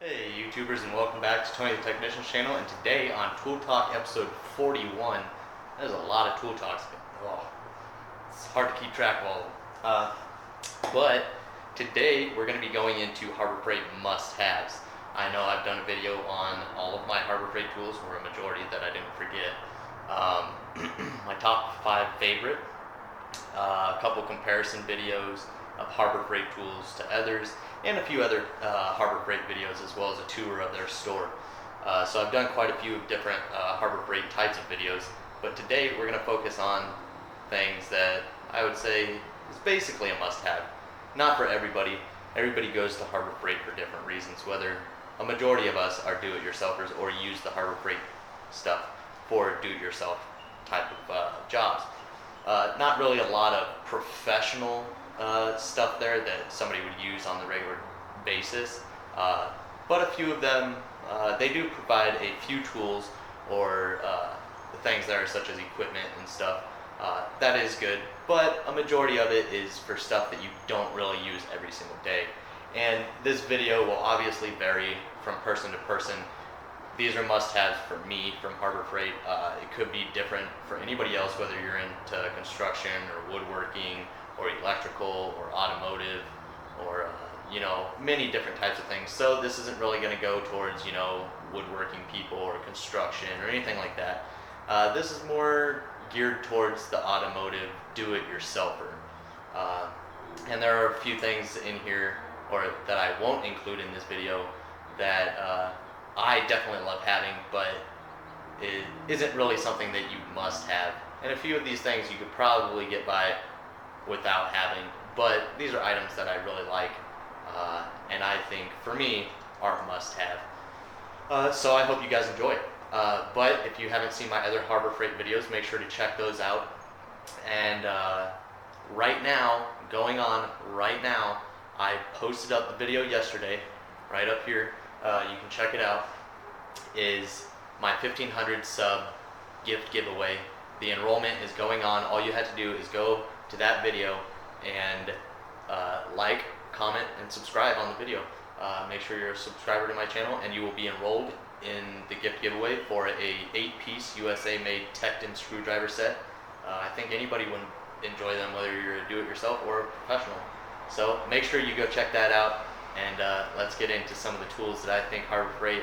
Hey YouTubers, and welcome back to Tony the Technician's channel. And today on Tool Talk episode 41, there's a lot of tool talks. Oh, it's hard to keep track of all of them. But today we're going to be going into Harbor Freight must-haves. I know I've done a video on all of my Harbor Freight tools, or a majority that I didn't forget. My top 5 favorite, a couple comparison videos of Harbor Freight tools to others, and a few other Harbor Freight videos, as well as a tour of their store. So I've done quite a few different Harbor Freight types of videos, but today we're going to focus on things that I would say is basically a must-have. Not for everybody. Everybody goes to Harbor Freight for different reasons, whether a majority of us are do-it-yourselfers or use the Harbor Freight stuff for do-it-yourself type of jobs. Not really a lot of professional stuff there that somebody would use on the regular basis, but a few of them, they do provide a few tools or the things there, such as equipment and stuff. That is good, but a majority of it is for stuff that you don't really use every single day. And this video will obviously vary from person to person. These are must-haves for me from Harbor Freight. It could be different for anybody else, whether you're into construction or woodworking or electrical or automotive or many different types of things. So this isn't really going to go towards woodworking people or construction or anything like that. This is more geared towards the automotive do-it-yourselfer. And there are a few things in here, or that I won't include in this video, that I definitely love having, but it isn't really something that you must have. And a few of these things you could probably get by without having, but these are items that I really like, and I think for me are a must-have. So I hope you guys enjoy it. But if you haven't seen my other Harbor Freight videos, make sure to check those out. And right now, I posted up the video yesterday, right up here. You can check it out. Is my 1500 sub gift giveaway. The enrollment is going on. All you had to do is go to that video and like, comment, and subscribe on the video. Make sure you're a subscriber to my channel, and you will be enrolled in the gift giveaway for a 8-piece USA made Tecton screwdriver set. I think anybody would enjoy them, whether you're a do-it-yourself or a professional. So make sure you go check that out, and let's get into some of the tools that I think Harbor Freight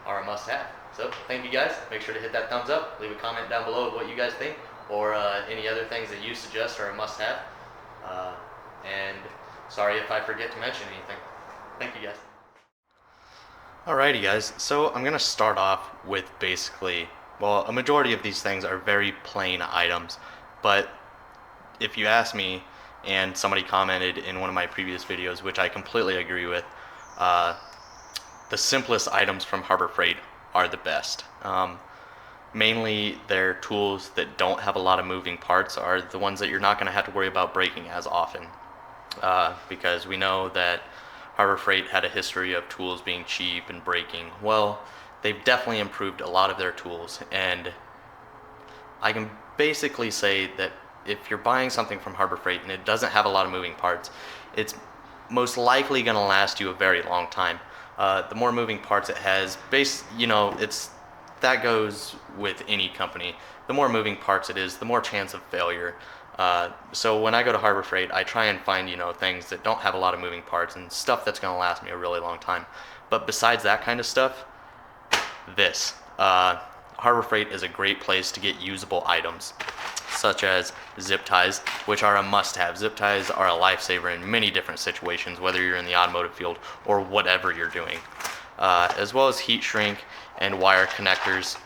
are a must-have. So thank you guys. Make sure to hit that thumbs up. Leave a comment down below of what you guys think, or any other things that you suggest are a must-have. And sorry if I forget to mention anything. Thank you guys. Alrighty guys, so I'm gonna start off with basically, well, a majority of these things are very plain items, but if you ask me, and somebody commented in one of my previous videos, which I completely agree with, the simplest items from Harbor Freight are the best. Mainly their tools that don't have a lot of moving parts are the ones that you're not going to have to worry about breaking as often, because we know that Harbor Freight had a history of tools being cheap and breaking. Well, they've definitely improved a lot of their tools, and I can basically say that if you're buying something from Harbor Freight and it doesn't have a lot of moving parts, it's most likely going to last you a very long time. The more moving parts it has, that goes with any company. The more moving parts it is, the more chance of failure. So when I go to Harbor Freight, I try and find things that don't have a lot of moving parts and stuff that's going to last me a really long time. But besides that kind of stuff, Harbor Freight is a great place to get usable items, such as zip ties, which are a must-have. Zip ties are a lifesaver in many different situations, whether you're in the automotive field or whatever you're doing, as well as heat shrink and wire connectors,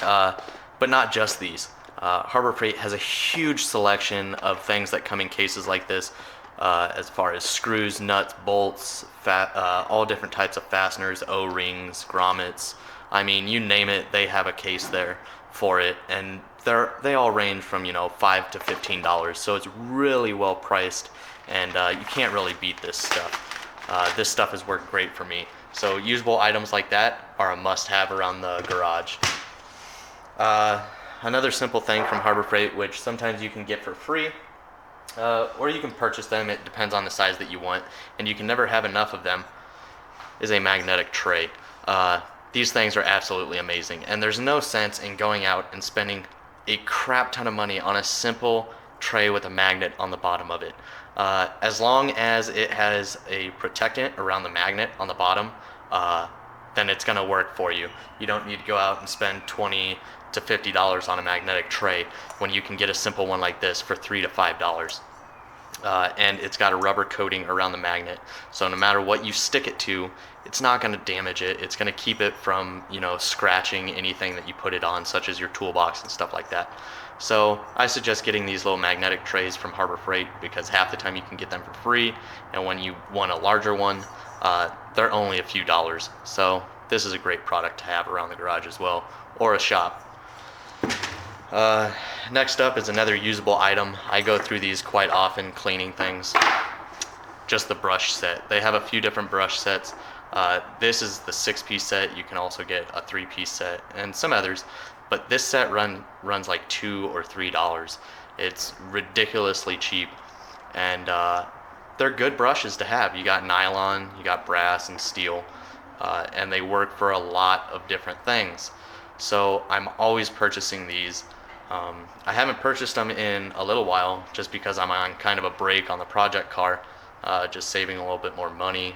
but not just these. Harbor Freight has a huge selection of things that come in cases like this, as far as screws, nuts, bolts, all different types of fasteners, O-rings, grommets. I mean, you name it, they have a case there for it, and they all range from $5 to $15, so it's really well priced, and you can't really beat this stuff. This stuff has worked great for me. So usable items like that are a must-have around the garage. another simple thing from Harbor Freight, which sometimes you can get for free, or you can purchase them. It depends on the size that you want, and you can never have enough of them, is a magnetic tray. These things are absolutely amazing, and there's no sense in going out and spending a crap ton of money on a simple tray with a magnet on the bottom of it. As long as it has a protectant around the magnet on the bottom, then it's going to work for you. You don't need to go out and spend $20 to $50 on a magnetic tray when you can get a simple one like this for $3 to $5. And it's got a rubber coating around the magnet, so no matter what you stick it to, it's not going to damage it. It's going to keep it from, scratching anything that you put it on, such as your toolbox and stuff like that. So I suggest getting these little magnetic trays from Harbor Freight, because half the time you can get them for free, and when you want a larger one, they're only a few dollars. So this is a great product to have around the garage as well, or a shop. Next up is another usable item. I go through these quite often cleaning things. Just the brush set. They have a few different brush sets. This is the 6-piece set. You can also get a 3-piece set and some others, but this set runs like $2 or $3. It's ridiculously cheap, and they're good brushes to have. You got nylon, you got brass and steel, and they work for a lot of different things. So I'm always purchasing these. I haven't purchased them in a little while, just because I'm on kind of a break on the project car, just saving a little bit more money,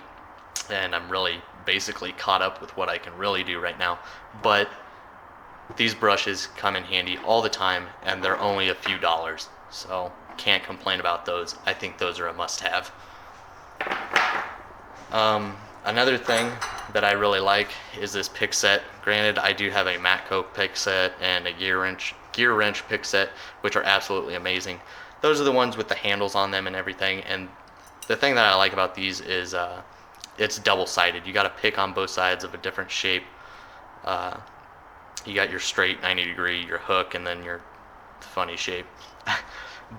and I'm really basically caught up with what I can really do right now. But these brushes come in handy all the time, and they're only a few dollars, so can't complain about those. I think those are a must-have. Another thing that I really like is this pick set. Granted, I do have a Matco pick set and a gear wrench pick set, which are absolutely amazing. Those are the ones with the handles on them and everything, and the thing that I like about these is it's double-sided. You got to pick on both sides of a different shape. You got your straight 90-degree, your hook, and then your funny shape.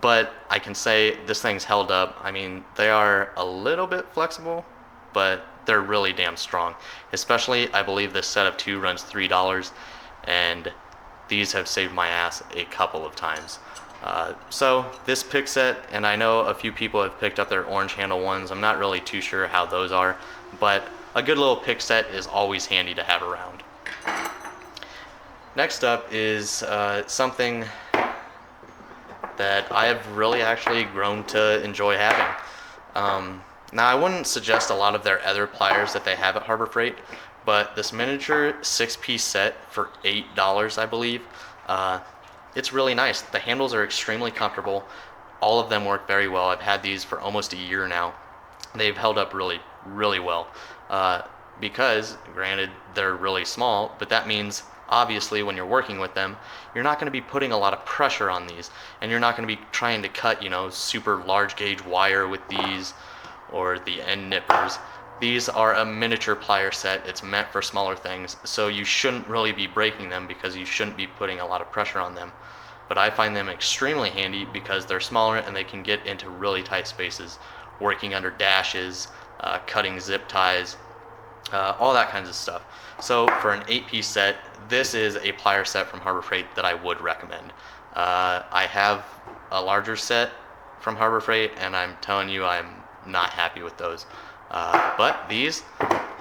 But I can say this thing's held up. I mean, they are a little bit flexible, but they're really damn strong. Especially, I believe this set of 2 runs $3, and these have saved my ass a couple of times. So this pick set, and I know a few people have picked up their orange handle ones. I'm not really too sure how those are, but a good little pick set is always handy to have around. Next up is something that I have really actually grown to enjoy having. Now, I wouldn't suggest a lot of their other pliers that they have at Harbor Freight, but this miniature 6-piece set for $8, I believe, it's really nice. The handles are extremely comfortable. All of them work very well. I've had these for almost a year now. They've held up really, really well. Because, granted, they're really small, but that means obviously when you're working with them, you're not going to be putting a lot of pressure on these, and you're not going to be trying to cut, super large gauge wire with these, or the end nippers. These are a miniature plier set. It's meant for smaller things, so you shouldn't really be breaking them because you shouldn't be putting a lot of pressure on them. But I find them extremely handy because they're smaller and they can get into really tight spaces, working under dashes, cutting zip ties, all that kinds of stuff. So for an 8-piece set, this is a plier set from Harbor Freight that I would recommend. I have a larger set from Harbor Freight, and I'm telling you, I'm not happy with those. But these,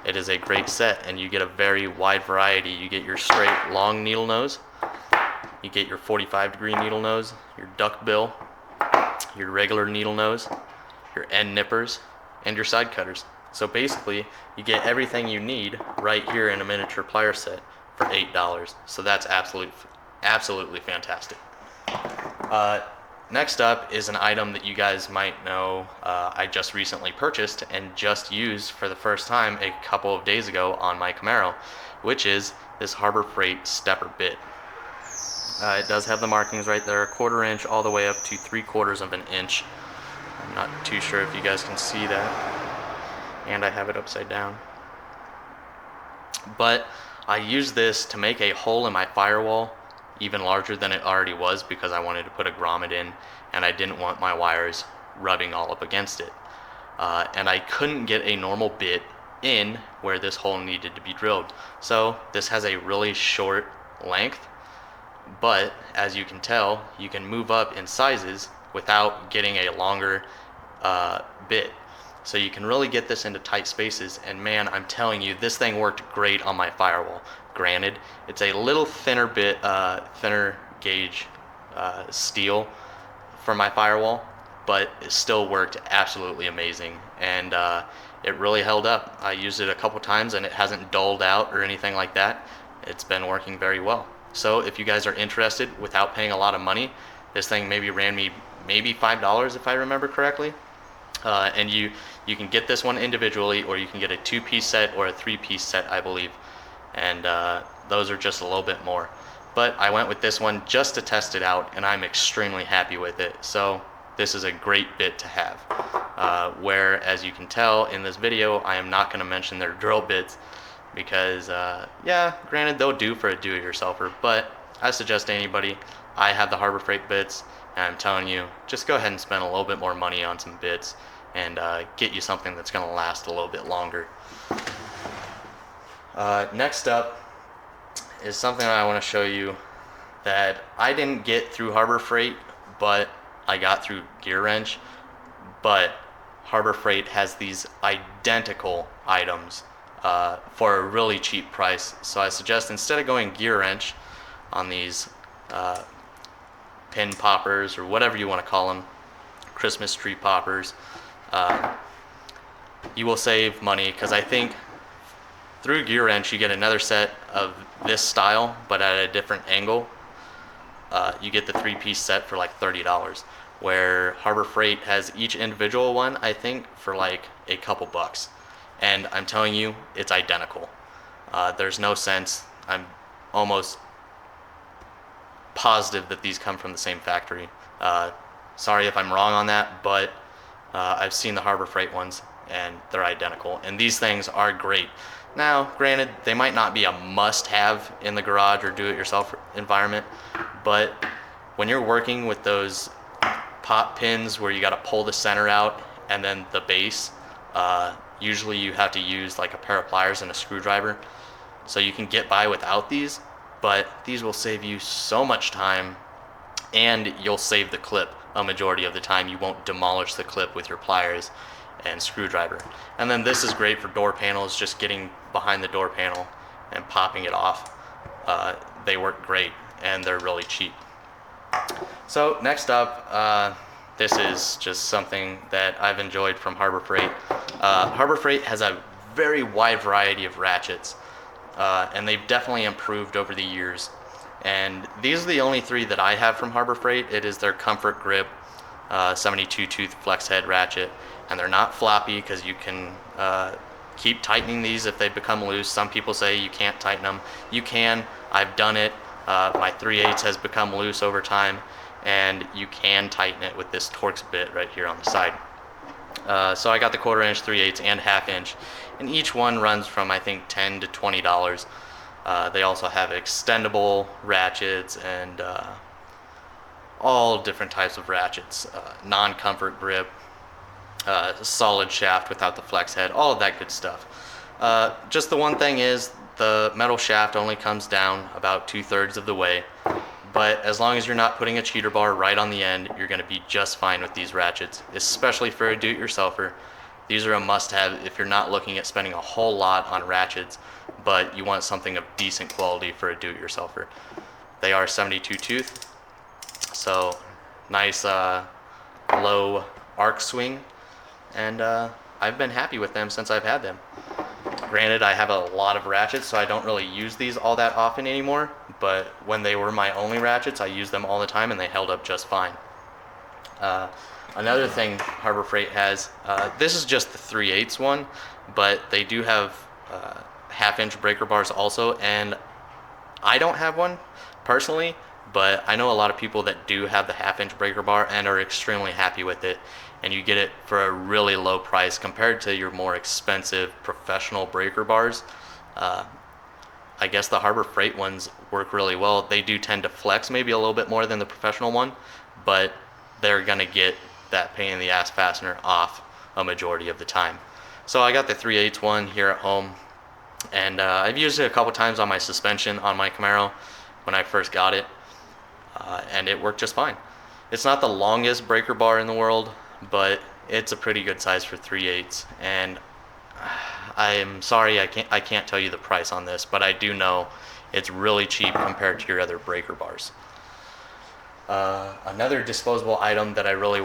it is a great set, and you get a very wide variety. You get your straight long needle nose, you get your 45-degree needle nose, your duck bill, your regular needle nose, your end nippers, and your side cutters. So basically, you get everything you need right here in a miniature plier set for $8. So that's absolutely fantastic. Next up is an item that you guys might know I just recently purchased and just used for the first time a couple of days ago on my Camaro, which is this Harbor Freight stepper bit. It does have the markings right there, 1/4 inch all the way up to 3/4 of an inch. I'm not too sure if you guys can see that. And I have it upside down. But I use this to make a hole in my firewall even larger than it already was because I wanted to put a grommet in and I didn't want my wires rubbing all up against it. And I couldn't get a normal bit in where this hole needed to be drilled. So this has a really short length, but as you can tell, you can move up in sizes without getting a longer bit. So you can really get this into tight spaces, and man, I'm telling you, this thing worked great on my firewall. Granted, it's a little thinner bit, thinner gauge steel for my firewall, but it still worked absolutely amazing, and it really held up. I used it a couple times and it hasn't dulled out or anything like that. It's been working very well. So if you guys are interested without paying a lot of money, this thing maybe ran me maybe $5 if I remember correctly. And you can get this one individually, or you can get a 2-piece set or a 3-piece set, I believe. And those are just a little bit more. But I went with this one just to test it out, and I'm extremely happy with it. So this is a great bit to have. Where, as you can tell in this video, I am not going to mention their drill bits because, yeah, granted, they'll do for a do-it-yourselfer, but I suggest anybody. I have the Harbor Freight bits, and I'm telling you, just go ahead and spend a little bit more money on some bits and get you something that's going to last a little bit longer. Next up is something I want to show you that I didn't get through Harbor Freight, but I got through Gear Wrench. But Harbor Freight has these identical items for a really cheap price. So I suggest, instead of going Gear Wrench on these pin poppers, or whatever you want to call them, Christmas tree poppers, you will save money, because I think through Gear Wrench you get another set of this style but at a different angle. You get the 3-piece set for like $30, where Harbor Freight has each individual one, I think, for like a couple bucks. And I'm telling you, it's identical. There's no sense. I'm almost positive that these come from the same factory. Sorry if I'm wrong on that, but I've seen the Harbor Freight ones and they're identical, and these things are great. Now, granted, they might not be a must-have in the garage or do-it-yourself environment, but when you're working with those pop pins where you got to pull the center out and then the base, usually you have to use like a pair of pliers and a screwdriver, so you can get by without these. But these will save you so much time, and you'll save the clip a majority of the time. You won't demolish the clip with your pliers and screwdriver. And then this is great for door panels, just getting behind the door panel and popping it off. They work great, and they're really cheap. So next up, this is just something that I've enjoyed from Harbor Freight. Harbor Freight has a very wide variety of ratchets, and they've definitely improved over the years. And these are the only 3 that I have from Harbor Freight. It is their Comfort Grip 72 tooth flex head ratchet, and they're not floppy, because you can keep tightening these if they become loose. Some people say you can't tighten them. You can. I've done it. My 3/8 has become loose over time, and you can tighten it with this Torx bit right here on the side. So I got the 1/4 inch, 3/8, and 1/2 inch, and each one runs from, I think, $10 to $20. They also have extendable ratchets and all different types of ratchets, non-comfort grip, solid shaft without the flex head, all of that good stuff. Just the one thing is, the metal shaft only comes down about 2/3 of the way, but as long as you're not putting a cheater bar right on the end, you're going to be just fine with these ratchets, especially for a do-it-yourselfer. These are a must-have if you're not looking at spending a whole lot on ratchets, but you want something of decent quality for a do-it-yourselfer. They are 72 tooth, so nice low arc swing, and I've been happy with them since I've had them. Granted, I have a lot of ratchets, so I don't really use these all that often anymore, but when they were my only ratchets, I used them all the time, and they held up just fine. Another thing Harbor Freight has, this is just the 3/8 one, but they do have 1/2 inch breaker bars also, and I don't have one personally, but I know a lot of people that do have the 1/2 inch breaker bar and are extremely happy with it, and you get it for a really low price compared to your more expensive professional breaker bars. I guess the Harbor Freight ones work really well. They do tend to flex maybe a little bit more than the professional one, but they're gonna get that pain in the ass fastener off a majority of the time. So I got the 3/8 one here at home, and I've used it a couple times on my suspension on my Camaro when I first got it, and it worked just fine. It's not the longest breaker bar in the world, but it's a pretty good size for 3/8, and I'm sorry I can't tell you the price on this, but I do know it's really cheap compared to your other breaker bars. Another disposable item that I really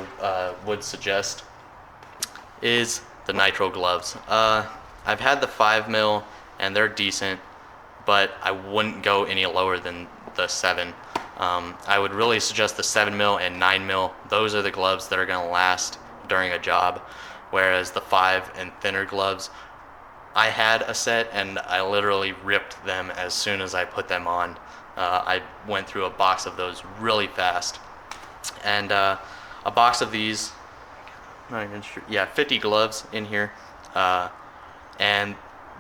would suggest is the nitro gloves. I've had the 5mm and they're decent, but I wouldn't go any lower than the 7. I would really suggest the 7mm and 9mm. Those are the gloves that are going to last during a job, whereas the 5 and thinner gloves, I had a set and I literally ripped them as soon as I put them on. I went through a box of those really fast, and a box of these, not even sure, yeah, 50 gloves in here, and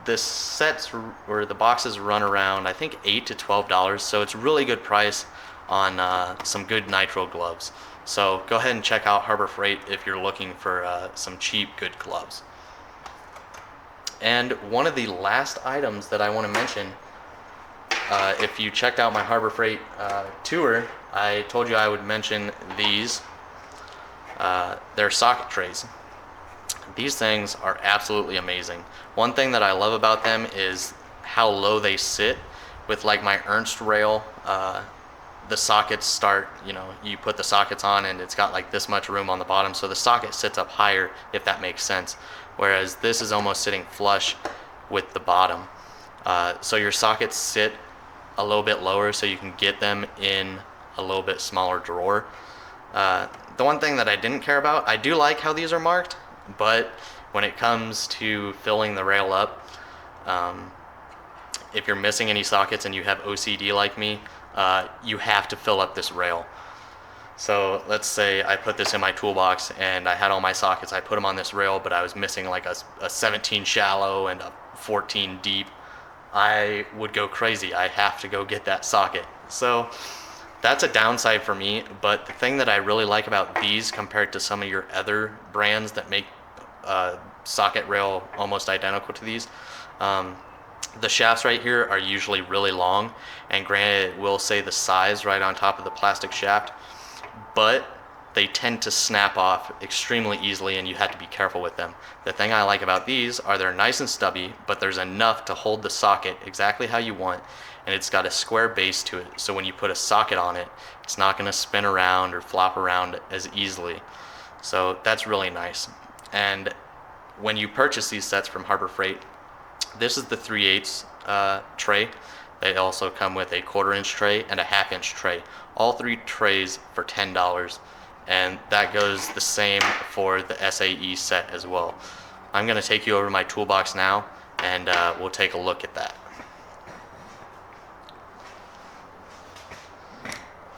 the sets or the boxes run around, I think, $8 to $12, so it's a really good price on some good nitro gloves. So go ahead and check out Harbor Freight if you're looking for some cheap, good gloves. And one of the last items that I want to mention, if you checked out my Harbor Freight tour, I told you I would mention these. They're socket trays. These things are absolutely amazing. One thing that I love about them is how low they sit. With like my Ernst rail, the sockets start, you put the sockets on and it's got like this much room on the bottom, so the socket sits up higher, if that makes sense. Whereas this is almost sitting flush with the bottom. So your sockets sit a little bit lower so you can get them in a little bit smaller drawer. The one thing that I didn't care about, I do like how these are marked, but when it comes to filling the rail up, if you're missing any sockets and you have OCD like me, you have to fill up this rail. So let's say I put this in my toolbox and I had all my sockets, I put them on this rail, but I was missing like a 17 shallow and a 14 deep. I would go crazy. I have to go get that socket. So that's a downside for me, but the thing that I really like about these compared to some of your other brands that make socket rail almost identical to these, the shafts right here are usually really long, and granted it will say the size right on top of the plastic shaft, but they tend to snap off extremely easily and you have to be careful with them. The thing I like about these are they're nice and stubby, but there's enough to hold the socket exactly how you want, and it's got a square base to it, so when you put a socket on it, it's not going to spin around or flop around as easily. So that's really nice. And when you purchase these sets from Harbor Freight, this is the 3/8 tray. They also come with a 1/4-inch tray and a 1/2-inch tray. All 3 trays for $10, and that goes the same for the SAE set as well. I'm going to take you over to my toolbox now, and we'll take a look at that.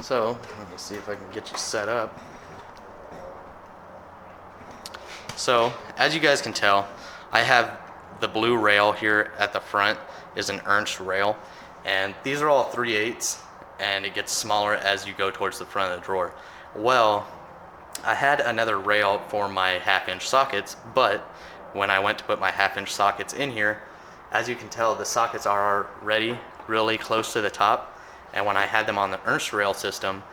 So let me see if I can get you set up. So as you guys can tell, I have the blue rail here at the front is an Ernst rail, and these are all 3/8, and it gets smaller as you go towards the front of the drawer. Well, I had another rail for my 1/2-inch sockets, but when I went to put my 1/2-inch sockets in here, as you can tell, the sockets are already really close to the top, and when I had them on the Ernst rail system,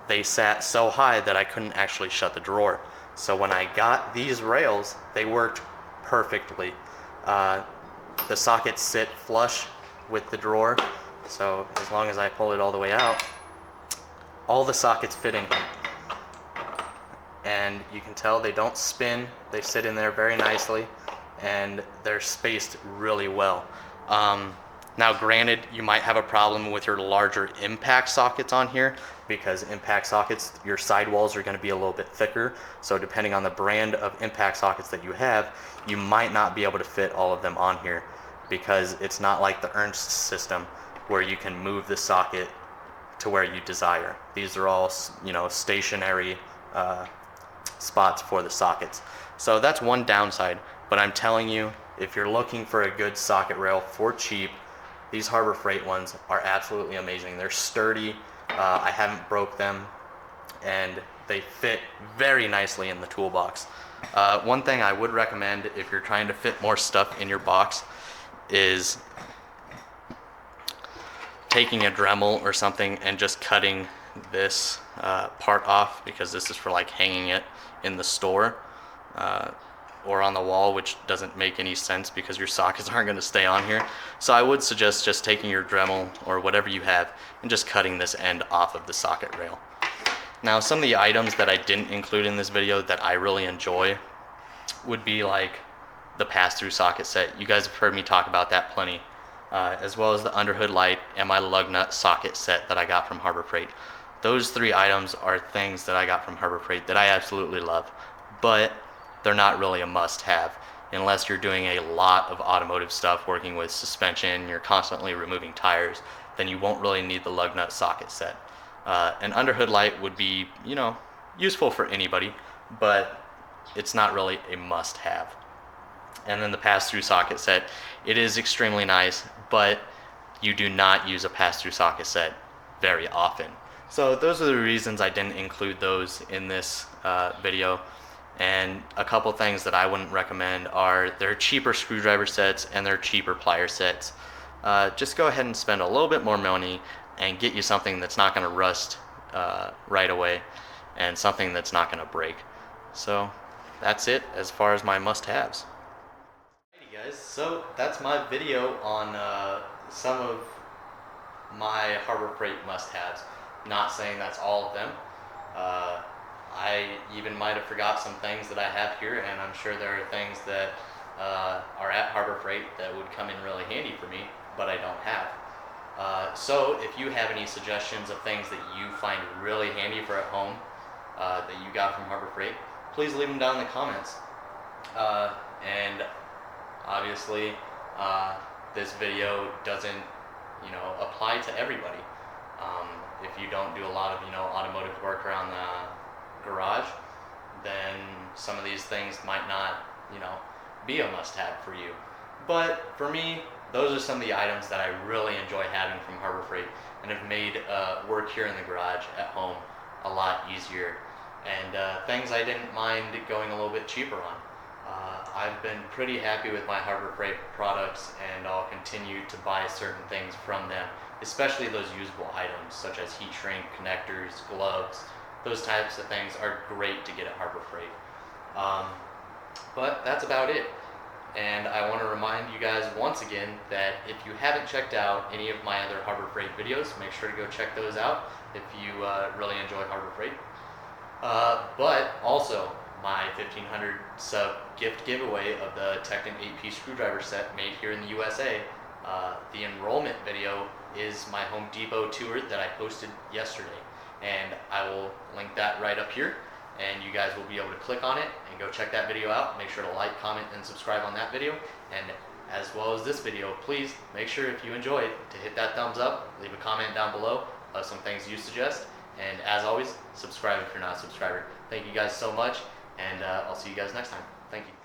they sat so high that I couldn't actually shut the drawer. So when I got these rails, they worked perfectly. The sockets sit flush with the drawer, so as long as I pull it all the way out, all the sockets fit in here. And you can tell they don't spin, they sit in there very nicely, and they're spaced really well. Now granted, you might have a problem with your larger impact sockets on here, because impact sockets, your sidewalls are going to be a little bit thicker, so depending on the brand of impact sockets that you have, you might not be able to fit all of them on here, because it's not like the Ernst system where you can move the socket to where you desire. These are all, stationary spots for the sockets. So that's one downside, but I'm telling you, if you're looking for a good socket rail for cheap, these Harbor Freight ones are absolutely amazing. They're sturdy, I haven't broke them, and they fit very nicely in the toolbox. One thing I would recommend if you're trying to fit more stuff in your box is taking a Dremel or something and just cutting this part off, because this is for like hanging it in the store or on the wall, which doesn't make any sense because your sockets aren't going to stay on here. So I would suggest just taking your Dremel or whatever you have and just cutting this end off of the socket rail. Now, some of the items that I didn't include in this video that I really enjoy would be like the pass-through socket set. You guys have heard me talk about that plenty, as well as the underhood light and my lug nut socket set that I got from Harbor Freight. Those 3 items are things that I got from Harbor Freight that I absolutely love, but they're not really a must-have unless you're doing a lot of automotive stuff, working with suspension, you're constantly removing tires, then you won't really need the lug nut socket set. An underhood light would be, you know, useful for anybody, but it's not really a must-have. And then the pass-through socket set, it is extremely nice, but you do not use a pass-through socket set very often. So those are the reasons I didn't include those in this video. And a couple things that I wouldn't recommend are their cheaper screwdriver sets and their cheaper plier sets. Just go ahead and spend a little bit more money and get you something that's not going to rust right away and something that's not going to break. So that's it as far as my must-haves. Hey guys, so that's my video on some of my Harbor Freight must-haves. Not saying that's all of them. I even might have forgot some things that I have here, and I'm sure there are things that are at Harbor Freight that would come in really handy for me, but I don't have. So if you have any suggestions of things that you find really handy for at home that you got from Harbor Freight, please leave them down in the comments. And obviously this video doesn't, you know, apply to everybody. If you don't do a lot of, you know, automotive work around the garage, then some of these things might not, you know, be a must-have for you. But for me, those are some of the items that I really enjoy having from Harbor Freight and have made work here in the garage at home a lot easier, and things I didn't mind going a little bit cheaper on. I've been pretty happy with my Harbor Freight products, and I'll continue to buy certain things from them, especially those usable items such as heat shrink, connectors, gloves. Those types of things are great to get at Harbor Freight. But that's about it. And I want to remind you guys once again that if you haven't checked out any of my other Harbor Freight videos, make sure to go check those out if you really enjoy Harbor Freight. But also, my 1,500 sub gift giveaway of the Technic 8-piece screwdriver set made here in the USA. The enrollment video is my Home Depot tour that I posted yesterday, and I will link that right up here, and you guys will be able to click on it and go check that video out. Make sure to like, comment, and subscribe on that video, and as well as this video, please make sure if you enjoyed to hit that thumbs up, leave a comment down below of some things you suggest, and as always, subscribe if you're not a subscriber. Thank you guys so much, and I'll see you guys next time. Thank you.